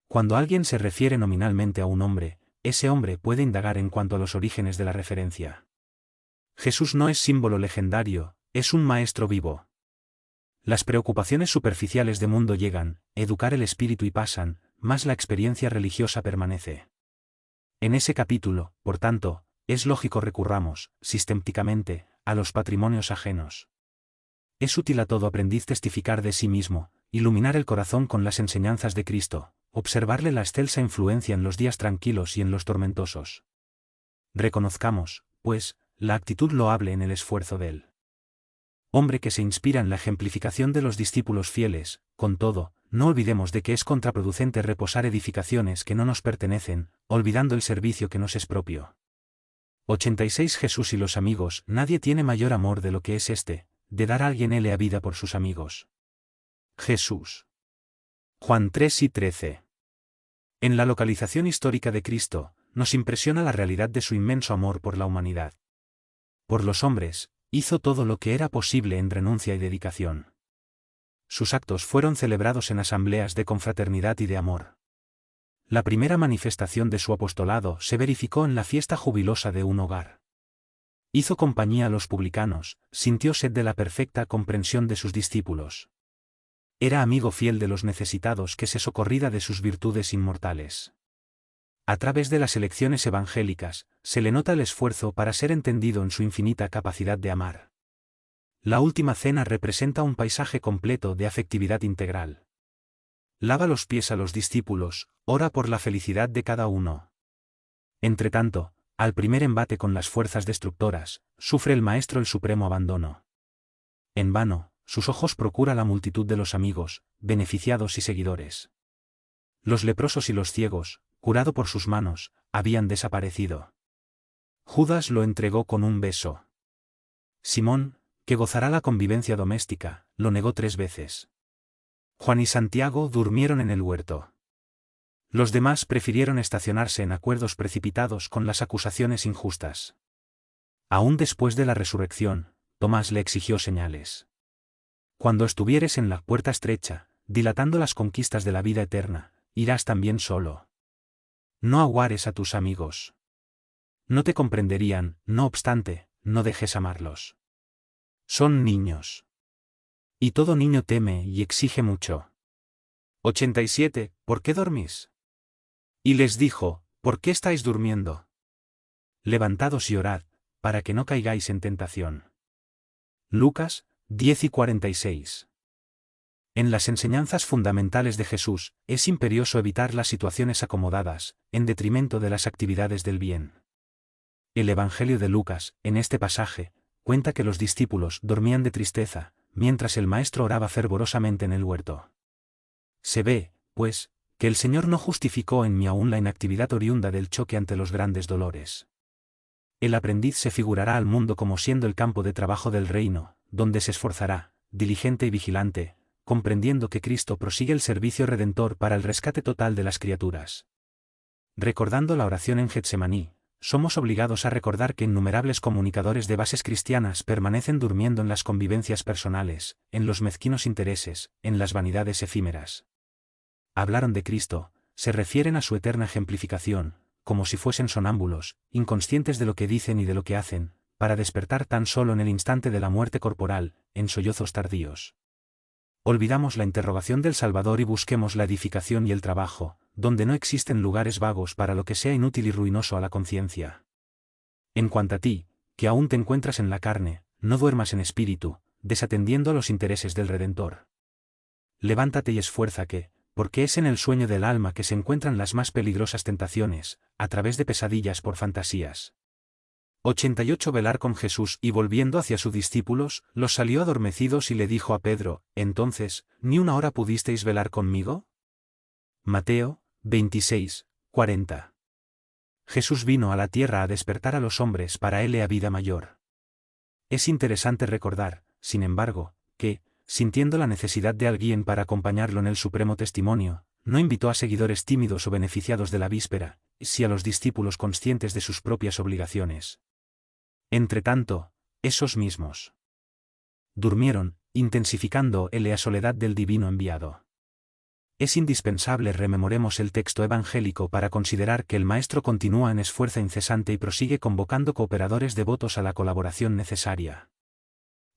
Cuando alguien se refiere nominalmente a un hombre, ese hombre puede indagar en cuanto a los orígenes de la referencia. Jesús no es símbolo legendario, es un maestro vivo. Las preocupaciones superficiales de mundo llegan, educar el espíritu y pasan, mas la experiencia religiosa permanece. En ese capítulo, por tanto, es lógico recurramos, sistemáticamente, a los patrimonios ajenos. Es útil a todo aprendiz testificar de sí mismo, iluminar el corazón con las enseñanzas de Cristo, observarle la excelsa influencia en los días tranquilos y en los tormentosos. Reconozcamos, pues, la actitud loable en el esfuerzo de él. Hombre que se inspira en la ejemplificación de los discípulos fieles, con todo, no olvidemos de que es contraproducente reposar edificaciones que no nos pertenecen, olvidando el servicio que nos es propio. 86 Jesús y los amigos: nadie tiene mayor amor de lo que es este, de dar a alguien a vida por sus amigos. Jesús. Juan 3:13. En la localización histórica de Cristo, nos impresiona la realidad de su inmenso amor por la humanidad. Por los hombres, hizo todo lo que era posible en renuncia y dedicación. Sus actos fueron celebrados en asambleas de confraternidad y de amor. La primera manifestación de su apostolado se verificó en la fiesta jubilosa de un hogar. Hizo compañía a los publicanos, sintió sed de la perfecta comprensión de sus discípulos. Era amigo fiel de los necesitados que se socorrida de sus virtudes inmortales. A través de las elecciones evangélicas, se le nota el esfuerzo para ser entendido en su infinita capacidad de amar. La última cena representa un paisaje completo de afectividad integral. Lava los pies a los discípulos, ora por la felicidad de cada uno. Entretanto, al primer embate con las fuerzas destructoras, sufre el Maestro el supremo abandono. En vano, sus ojos procura la multitud de los amigos, beneficiados y seguidores. Los leprosos y los ciegos, curado por sus manos, habían desaparecido. Judas lo entregó con un beso. Simón, que gozará la convivencia doméstica, lo negó 3 veces. Juan y Santiago durmieron en el huerto. Los demás prefirieron estacionarse en acuerdos precipitados con las acusaciones injustas. Aún después de la resurrección, Tomás le exigió señales. Cuando estuvieres en la puerta estrecha, dilatando las conquistas de la vida eterna, irás también solo. No aguares a tus amigos. No te comprenderían, no obstante, no dejes amarlos. Son niños. Y todo niño teme y exige mucho. 87 ¿Por qué dormís? Y les dijo: ¿por qué estáis durmiendo? Levantados y orad, para que no caigáis en tentación. Lucas 10:46. En las enseñanzas fundamentales de Jesús, es imperioso evitar las situaciones acomodadas, en detrimento de las actividades del bien. El Evangelio de Lucas, en este pasaje, cuenta que los discípulos dormían de tristeza, mientras el maestro oraba fervorosamente en el huerto. Se ve, pues, que el Señor no justificó en mí aún la inactividad oriunda del choque ante los grandes dolores. El aprendiz se figurará al mundo como siendo el campo de trabajo del reino, donde se esforzará, diligente y vigilante, comprendiendo que Cristo prosigue el servicio redentor para el rescate total de las criaturas. Recordando la oración en Getsemaní, somos obligados a recordar que innumerables comunicadores de bases cristianas permanecen durmiendo en las convivencias personales, en los mezquinos intereses, en las vanidades efímeras. Hablaron de Cristo, se refieren a su eterna ejemplificación, como si fuesen sonámbulos, inconscientes de lo que dicen y de lo que hacen, para despertar tan solo en el instante de la muerte corporal, en sollozos tardíos. Olvidamos la interrogación del Salvador y busquemos la edificación y el trabajo, donde no existen lugares vagos para lo que sea inútil y ruinoso a la conciencia. En cuanto a ti, que aún te encuentras en la carne, no duermas en espíritu, desatendiendo a los intereses del Redentor. Levántate y esfuérzate, porque es en el sueño del alma que se encuentran las más peligrosas tentaciones, a través de pesadillas por fantasías. 88 Velar con Jesús y volviendo hacia sus discípulos, los salió adormecidos y le dijo a Pedro, entonces, ¿ni una hora pudisteis velar conmigo? Mateo 26, 40. Jesús vino a la tierra a despertar a los hombres para él a vida mayor. Es interesante recordar, sin embargo, que, sintiendo la necesidad de alguien para acompañarlo en el supremo testimonio, no invitó a seguidores tímidos o beneficiados de la víspera, si a los discípulos conscientes de sus propias obligaciones. Entretanto, esos mismos durmieron, intensificando la soledad del divino enviado. Es indispensable rememoremos el texto evangélico para considerar que el Maestro continúa en esfuerzo incesante y prosigue convocando cooperadores devotos a la colaboración necesaria.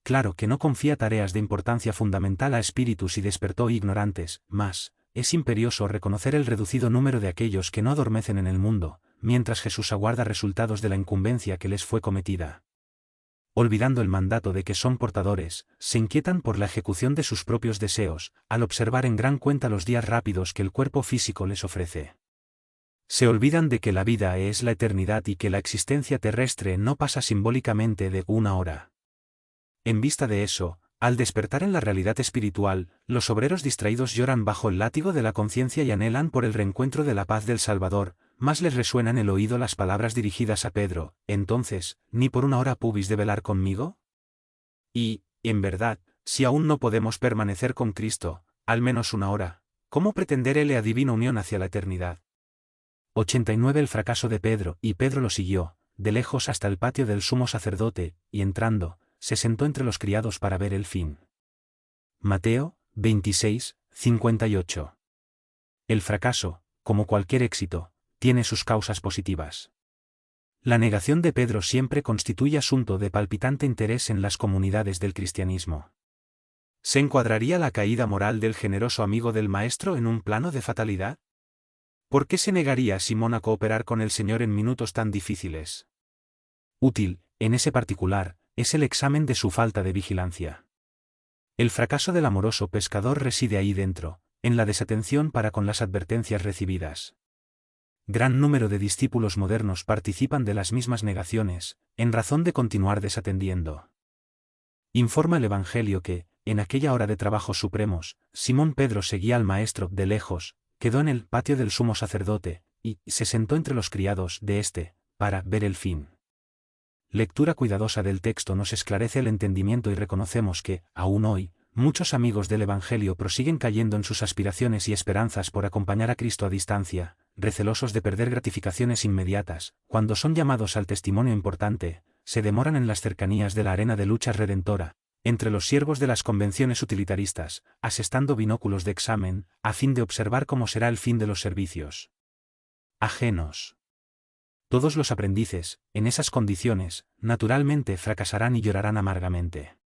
Claro que no confía tareas de importancia fundamental a espíritus y despertó ignorantes, mas, es imperioso reconocer el reducido número de aquellos que no adormecen en el mundo, mientras Jesús aguarda resultados de la incumbencia que les fue cometida. Olvidando el mandato de que son portadores, se inquietan por la ejecución de sus propios deseos, al observar en gran cuenta los días rápidos que el cuerpo físico les ofrece. Se olvidan de que la vida es la eternidad y que la existencia terrestre no pasa simbólicamente de una hora. En vista de eso, al despertar en la realidad espiritual, los obreros distraídos lloran bajo el látigo de la conciencia y anhelan por el reencuentro de la paz del Salvador, más les resuenan en el oído las palabras dirigidas a Pedro, entonces, ¿ni por una hora pubis de velar conmigo? Y, en verdad, si aún no podemos permanecer con Cristo, al menos una hora, ¿cómo pretender a divina unión hacia la eternidad? 89 El fracaso de Pedro, y Pedro lo siguió, de lejos hasta el patio del sumo sacerdote, y entrando, se sentó entre los criados para ver el fin. Mateo 26, 58. El fracaso, como cualquier éxito, tiene sus causas positivas. La negación de Pedro siempre constituye asunto de palpitante interés en las comunidades del cristianismo. ¿Se encuadraría la caída moral del generoso amigo del Maestro en un plano de fatalidad? ¿Por qué se negaría Simón a cooperar con el Señor en minutos tan difíciles? Útil, en ese particular, es el examen de su falta de vigilancia. El fracaso del amoroso pescador reside ahí dentro, en la desatención para con las advertencias recibidas. Gran número de discípulos modernos participan de las mismas negaciones, en razón de continuar desatendiendo. Informa el Evangelio que, en aquella hora de trabajos supremos, Simón Pedro seguía al Maestro de lejos, quedó en el patio del sumo sacerdote, y se sentó entre los criados de éste, para ver el fin. Lectura cuidadosa del texto nos esclarece el entendimiento y reconocemos que, aún hoy, muchos amigos del Evangelio prosiguen cayendo en sus aspiraciones y esperanzas por acompañar a Cristo a distancia, recelosos de perder gratificaciones inmediatas, cuando son llamados al testimonio importante, se demoran en las cercanías de la arena de lucha redentora, entre los siervos de las convenciones utilitaristas, asestando binóculos de examen, a fin de observar cómo será el fin de los servicios ajenos. Todos los aprendices, en esas condiciones, naturalmente fracasarán y llorarán amargamente.